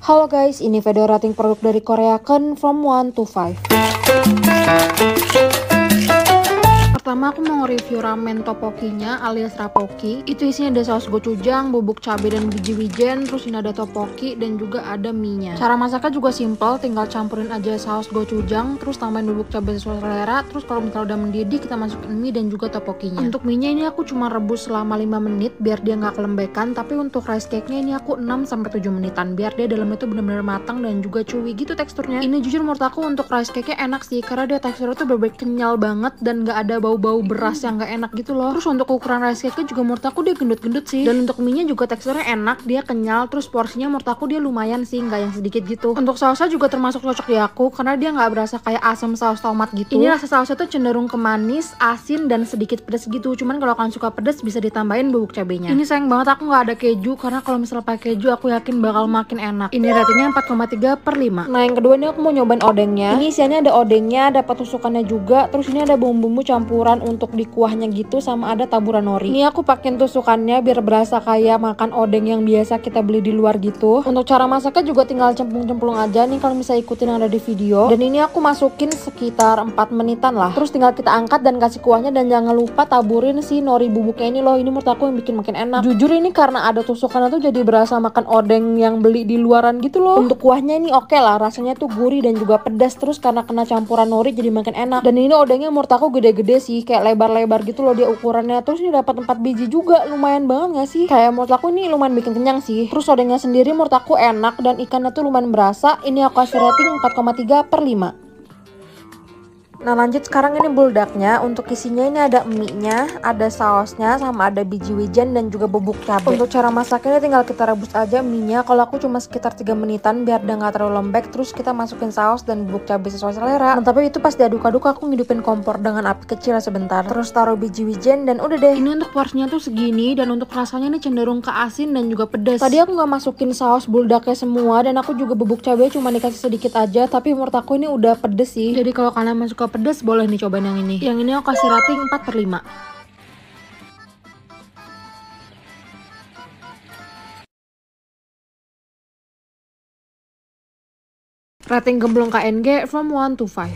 Halo guys, ini video rating produk dari Korea Ken from 1 to 5. Pertama aku mau nge-review ramen tteokbokkinya alias rapoki. Itu isinya ada saus gochujang, bubuk cabai dan biji wijen, terus ini ada tteokbokki dan juga ada mie-nya. Cara masaknya juga simple, tinggal campurin aja saus gochujang, terus tambahin bubuk cabai sesuai selera, terus kalau misalnya udah mendidih kita masukin mie dan juga tteokbokkinya. Untuk mie-nya ini aku cuma rebus selama 5 menit biar dia nggak kelembekan, tapi untuk rice cake-nya ini aku 6-7 menitan biar dia dalamnya tuh bener-bener matang dan juga chewy gitu teksturnya. Ini jujur menurut aku untuk rice cake-nya enak sih karena dia teksturnya tuh bener-bener kenyal banget dan nggak ada bau beras yang gak enak gitu loh. Terus untuk ukuran rice cake juga menurut aku dia gendut-gendut sih. Dan untuk mie nya juga teksturnya enak, dia kenyal. Terus porsinya menurut aku dia lumayan sih, nggak yang sedikit gitu. Untuk sausnya juga termasuk cocok di aku karena dia nggak berasa kayak asam saus tomat gitu. Ini rasa sausnya tuh cenderung ke manis, asin dan sedikit pedas gitu. Cuman kalau kalian suka pedas bisa ditambahin bubuk cabenya. Ini sayang banget aku nggak ada keju karena kalau misalnya pakai keju aku yakin bakal makin enak. Ini ratingnya 4,3/5. Nah yang kedua ini aku mau nyobain odengnya. Ini isiannya ada odengnya, dapat tusukannya juga. Terus ini ada bumbu-bumbu campuran untuk di kuahnya gitu sama ada taburan nori. Ini aku pakein tusukannya biar berasa kayak makan odeng yang biasa kita beli di luar gitu. Untuk cara masaknya juga tinggal cemplung-cemplung aja nih kalau bisa ikutin yang ada di video. Dan ini aku masukin sekitar 4 menitan lah. Terus tinggal kita angkat dan kasih kuahnya dan jangan lupa taburin si nori bubuknya ini loh. Ini menurut aku yang bikin makin enak. Jujur ini karena ada tusukannya tuh jadi berasa makan odeng yang beli di luaran gitu loh. Untuk kuahnya ini oke lah, rasanya tuh gurih dan juga pedas. Terus karena kena campuran nori jadi makin enak. Dan ini odengnya menurut aku gede-gede sih, kayak lebar-lebar gitu loh dia ukurannya. Terus ini dapat 4 biji juga, lumayan banget gak sih? Kayak menurut aku ini lumayan bikin kenyang sih. Terus odengnya sendiri menurut aku enak dan ikannya tuh lumayan berasa. Ini aku kasih rating 4,3/5. Nah lanjut sekarang ini buldaknya. Untuk isinya ini ada mie-nya, ada sausnya, sama ada biji wijen dan juga bubuk cabai. Untuk cara masaknya tinggal kita rebus aja mie-nya. Kalau aku cuma sekitar 3 menitan biar dia nggak terlalu lembek. Terus kita masukin saus dan bubuk cabai sesuai selera. Nah, tapi itu pas diaduk-aduk aku ngidupin kompor dengan api kecil sebentar. Terus taruh biji wijen dan udah deh. Ini untuk porsinya tuh segini dan untuk rasanya ini cenderung ke asin dan juga pedas. Tadi aku nggak masukin saus buldaknya semua dan aku juga bubuk cabai cuma dikasih sedikit aja. Tapi menurut aku ini udah pedes sih. Jadi kalau kalian suka pedas boleh nih cobain yang ini. Yang ini aku kasih rating 4/5. Rating gemblong KNG from 1 to 5.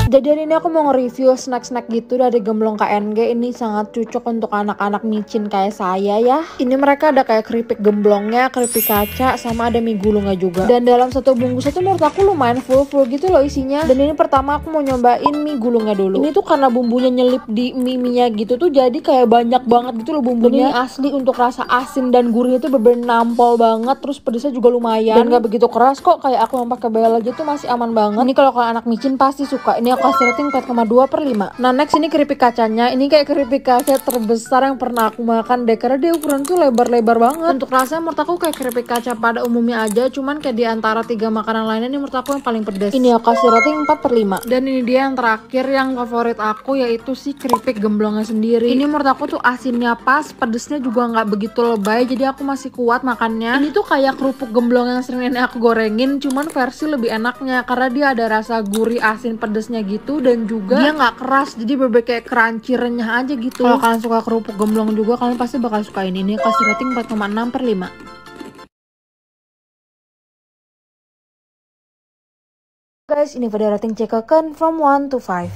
Jadi hari ini aku mau nge-review snack-snack gitu dari Gemblong KNG. Ini sangat cocok untuk anak-anak micin kayak saya ya. Ini mereka ada kayak keripik gemblongnya, keripik kaca, sama ada mie gulungnya juga. Dan dalam satu bungkus itu menurut aku lumayan full gitu loh isinya. Dan ini pertama aku mau nyobain mie gulungnya dulu. Ini tuh karena bumbunya nyelip di mie-nya gitu tuh jadi kayak banyak banget gitu loh bumbunya. Dan ini asli untuk rasa asin dan gurihnya tuh bener-bener nampol banget. Terus pedesnya juga lumayan. Dan gak begitu keras kok, kayak aku yang pakai bel aja tuh masih aman banget. Ini kalau kalian anak micin pasti suka. Ini aku kasih rating 4,2/5. Nah next ini keripik kacanya. Ini kayak keripik kaca terbesar yang pernah aku makan deh, karena dia ukuran tuh lebar-lebar banget. Untuk rasanya menurut aku kayak keripik kaca pada umumnya aja, cuman kayak di antara 3 makanan lainnya ini menurut aku yang paling pedas. Ini aku kasih rating 4/5. Dan ini dia yang terakhir yang favorit aku, yaitu si keripik gemblongnya sendiri. Ini menurut aku tuh asinnya pas, pedesnya juga nggak begitu lebay, jadi aku masih kuat makannya. Ini tuh kayak kerupuk gemblong yang sering nenek aku gorengin, cuman versi lebih enaknya karena dia ada rasa gurih asin pedesnya gitu. Dan juga dia nggak keras, jadi bener-bener kayak crunchy renyah aja gitu. Kalau kalian suka kerupuk gemblong juga kalian pasti bakal suka ini. Ini kasih rating 4,6/5. Guys, ini video rating Cikeken from 1 to 5.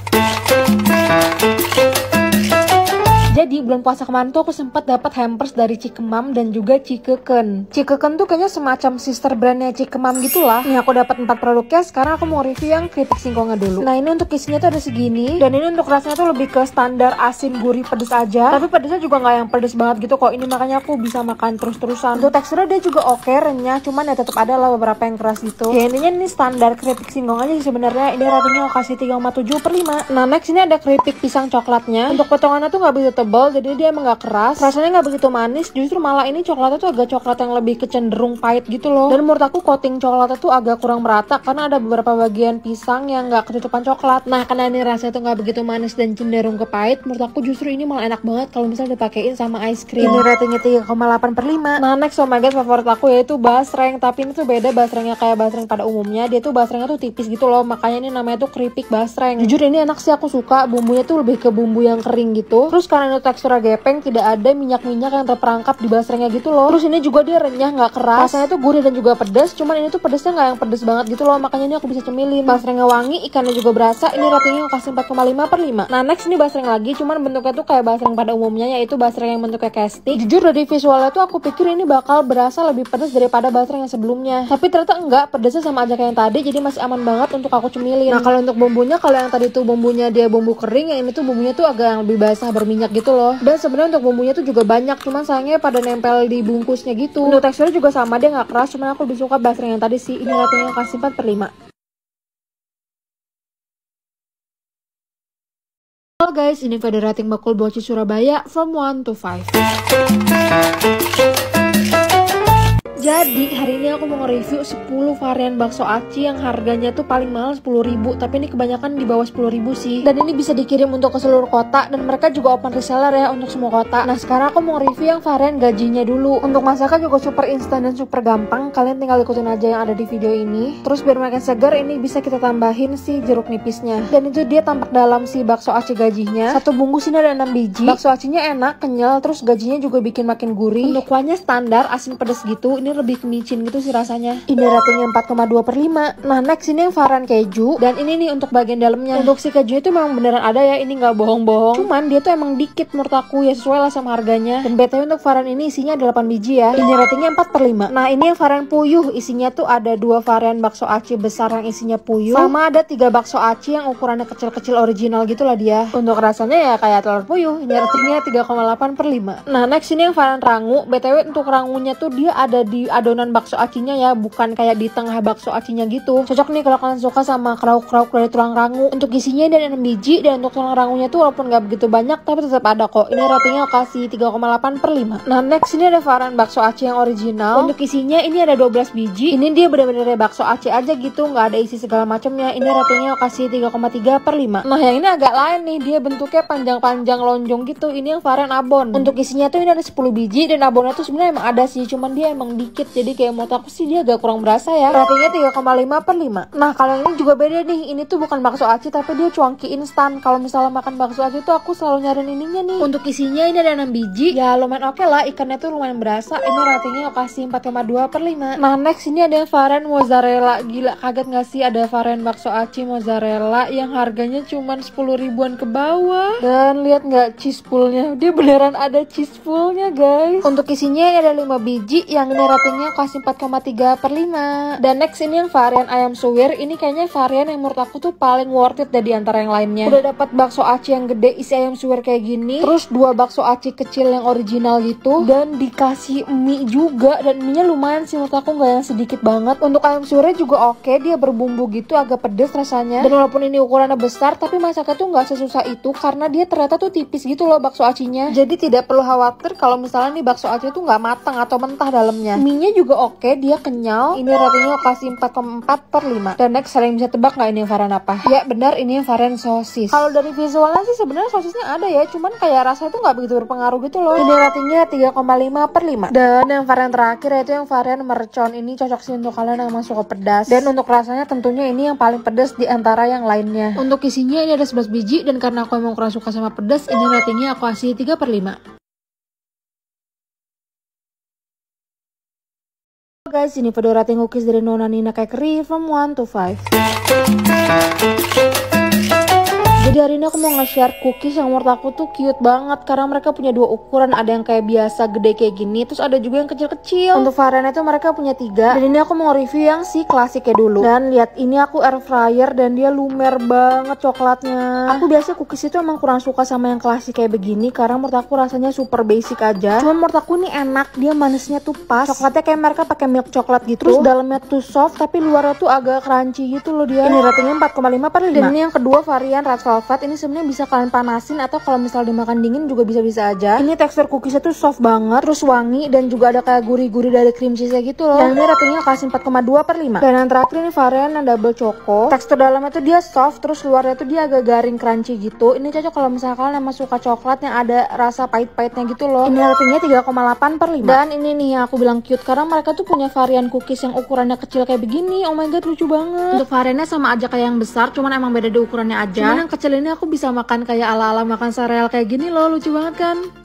Jadi bulan puasa kemarin tuh aku sempat dapat hampers dari Cikemam dan juga Cikeken. Cikeken tuh kayaknya semacam sister brandnya Cikemam gitulah. Nih aku dapat 4 produknya. Sekarang aku mau review yang keripik singkongnya dulu. Nah ini untuk isinya tuh ada segini. Dan ini untuk rasanya tuh lebih ke standar asin gurih pedes aja. Tapi pedesnya juga nggak yang pedes banget gitu kok. Ini makanya aku bisa makan terus-terusan. Untuk teksturnya dia juga oke, renyah. Cuman ya tetap ada lah beberapa yang keras gitu. Ya intinya ini standar keripik singkong aja sih sebenarnya. Ini ratingnya aku kasih 3,7/5. Nah next ini ada keripik pisang coklatnya. Untuk potongannya tuh nggak begitu tebal, jadi dia emang gak keras. Rasanya gak begitu manis, justru malah ini coklatnya tuh agak coklat yang lebih kecenderung pahit gitu loh. Dan menurut aku coating coklatnya tuh agak kurang merata karena ada beberapa bagian pisang yang gak ketutupan coklat. Nah karena ini rasanya tuh gak begitu manis dan cenderung ke pahit, menurut aku justru ini malah enak banget kalau misalnya dipakein sama ice cream. Ini ratingnya 3,8/5. Nah next, oh my god, favorit aku yaitu basreng. Tapi ini tuh beda basrengnya kayak basreng pada umumnya. Dia tuh basrengnya tuh tipis gitu loh, makanya ini namanya tuh keripik basreng. Jujur ini enak sih, aku suka. Bumbunya tuh lebih ke bumbu yang kering gitu. Terus karena untuk teksturnya gepeng, tidak ada minyak-minyak yang terperangkap di basrengnya gitu loh. Terus ini juga dia renyah, nggak keras, rasanya tuh gurih dan juga pedas. Cuman ini tuh pedesnya nggak yang pedes banget gitu loh, makanya ini aku bisa cemilin. Basrengnya wangi, ikannya juga berasa. Ini ratingnya aku kasih 4,5/5. Nah next ini basreng lagi, cuman bentuknya tuh kayak basreng pada umumnya, yaitu basreng yang bentuknya kayak stick. Jujur dari visualnya tuh aku pikir ini bakal berasa lebih pedas daripada basreng yang sebelumnya, tapi ternyata enggak, pedasnya sama aja kayak yang tadi, jadi masih aman banget untuk aku cemilin. Nah kalau untuk bumbunya, kalau yang tadi tuh bumbunya dia bumbu kering, yang ini tuh bumbunya tuh agak yang lebih basah berminyak gitu loh. Dan sebenarnya untuk bumbunya tuh juga banyak, cuman sayangnya pada nempel di bungkusnya gitu. Untuk teksturnya juga sama, dia nggak keras, cuman aku lebih suka basreng yang tadi sih. Ini ratingnya kasih 4/5. Halo guys, ini video rating bakul boci Surabaya from 1 to 5. Jadi hari ini aku mau nge-review 10 varian bakso aci yang harganya tuh paling mahal 10.000, tapi ini kebanyakan di bawah 10.000 sih. Dan ini bisa dikirim untuk ke seluruh kota, dan mereka juga open reseller ya untuk semua kota. Nah sekarang aku mau nge-review yang varian gajinya dulu. Untuk masaknya juga super instan dan super gampang, kalian tinggal ikutin aja yang ada di video ini. Terus biar makin segar, ini bisa kita tambahin si jeruk nipisnya. Dan itu dia tampak dalam si bakso aci gajinya. Satu bungkus ini ada 6 biji. Bakso acinya enak, kenyal, terus gajinya juga bikin makin gurih. Untuk kuahnya standar, asin pedas gitu. Ini lebih kemicin gitu sih rasanya. Ini ratingnya 4,2/5. Nah next ini yang varian keju, dan ini nih untuk bagian dalamnya. Untuk si keju itu memang beneran ada ya, ini nggak bohong-bohong. Cuman dia tuh emang dikit menurut aku ya, sesuai lah sama harganya. Dan BTW untuk varian ini isinya ada 8 biji ya. Ini ratingnya 4/5. Nah ini yang varian puyuh, isinya tuh ada 2 varian bakso aci besar yang isinya puyuh, sama ada 3 bakso aci yang ukurannya kecil-kecil original gitu lah dia. Untuk rasanya ya kayak telur puyuh. Ini ratingnya 3,8/5. Nah next ini yang varian rangu. BTW untuk rangunya tuh dia ada di adonan bakso acinya ya, bukan kayak di tengah bakso acinya gitu. Cocok nih kalau kalian suka sama krauk-krauk dari tulang rangu. Untuk isinya ada 6 biji, dan untuk tulang rangunya tuh walaupun nggak begitu banyak tapi tetap ada kok. Ini ratingnya aku kasih 3,8/5. Nah next ini ada varian bakso aci yang original. Untuk isinya ini ada 12 biji. Ini dia bener-bener bakso aci aja gitu, nggak ada isi segala macamnya. Ini ratingnya aku kasih 3,3/5. Nah yang ini agak lain nih, dia bentuknya panjang-panjang lonjong gitu. Ini yang varian abon. Untuk isinya tuh ini ada 10 biji, dan abonnya tuh sebenarnya emang ada sih, cuman dia emang dikit, jadi kayak menurut aku sih dia agak kurang berasa ya. Ratingnya 3,5/5. Nah kalau ini juga beda nih, ini tuh bukan bakso aci tapi dia cuanki instan. Kalau misalnya makan bakso aci tuh aku selalu nyariin ininya nih. Untuk isinya ini ada 6 biji, ya lumayan oke lah, ikannya tuh lumayan berasa. Ini ratingnya aku kasih 4,2/5. Nah next ini ada varian mozzarella. Gila, kaget gak sih ada varian bakso aci mozzarella yang harganya cuman 10 ribuan ke bawah. Dan lihat nggak cheese poolnya, dia beneran ada cheese poolnya guys. Untuk isinya ini ada 5 biji, yang ini ratingnya kasih 4,3/5. Dan next ini yang varian ayam suwir. Ini kayaknya varian yang menurut aku tuh paling worth it dari antara yang lainnya. Udah dapat bakso aci yang gede isi ayam suwir kayak gini, terus 2 bakso aci kecil yang original gitu, dan dikasih mie juga. Dan mie nya lumayan sih menurut aku, nggak yang sedikit banget. Untuk ayam suwirnya juga oke, dia berbumbu gitu, agak pedes rasanya. Dan walaupun ini ukurannya besar, tapi masaknya tuh nggak sesusah itu, karena dia ternyata tuh tipis gitu loh bakso acinya. Jadi tidak perlu khawatir kalau misalnya nih bakso aci tuh nggak matang atau mentah dalamnya. Mie nya juga oke, dia kenyal. Ini ratingnya kasih 4,4/5. Dan next, ada yang bisa tebak nggak ini yang varian apa? Ya benar, ini yang varian sosis. Kalau dari visualnya sih sebenarnya sosisnya ada ya, cuman kayak rasanya tuh nggak begitu berpengaruh gitu loh. Ini ratingnya 3,5/5. Dan yang varian terakhir yaitu yang varian mercon. Ini cocok sih untuk kalian yang masuk ke pedas. Dan untuk rasanya tentunya ini yang paling pedas di antara yang lainnya. Untuk isinya ini ada 11 biji, dan karena aku emang kurang suka sama pedas, ini ratingnya aku kasih 3/5. Guys, ini video rating cookies dari Nona Nina Cakery from 1 to 5. Jadi hari ini aku mau nge-share cookies yang menurut aku tuh cute banget, karena mereka punya 2 ukuran. Ada yang kayak biasa gede kayak gini, terus ada juga yang kecil-kecil. Untuk variannya tuh mereka punya 3. Dan ini aku mau review yang si klasiknya dulu. Dan lihat, ini aku air fryer dan dia lumer banget coklatnya. Aku biasa cookies itu emang kurang suka sama yang klasik kayak begini, karena menurut aku rasanya super basic aja. Cuman menurut aku ini enak, dia manisnya tuh pas. Coklatnya kayak mereka pakai milk coklat gitu. Terus dalamnya tuh soft, tapi luarnya tuh agak crunchy gitu loh dia. Ini ratingnya 4,5/5. Dan ini yang kedua varian red velvet. Ini sebenarnya bisa kalian panasin, atau kalau misalnya dimakan dingin juga bisa-bisa aja. Ini tekstur cookiesnya tuh soft banget, terus wangi, dan juga ada kayak gurih-gurih dari cream cheese gitu loh. Dan ini ratingnya kasih 4,2/5. Dan yang terakhir ini varian yang double choco. Tekstur dalamnya tuh dia soft, terus luarnya tuh dia agak garing crunchy gitu. Ini cocok kalau misalnya kalian emang suka coklat yang ada rasa pahit-pahitnya gitu loh. Ini ratingnya 3,8/5. Dan ini nih yang aku bilang cute, karena mereka tuh punya varian cookies yang ukurannya kecil kayak begini. Oh my god, lucu banget. Untuk variannya sama aja kayak yang besar, cuman emang beda di ukurannya aja. Cuman yang kecil kecil ini aku bisa makan kayak ala-ala makan sereal kayak gini loh, lucu banget kan?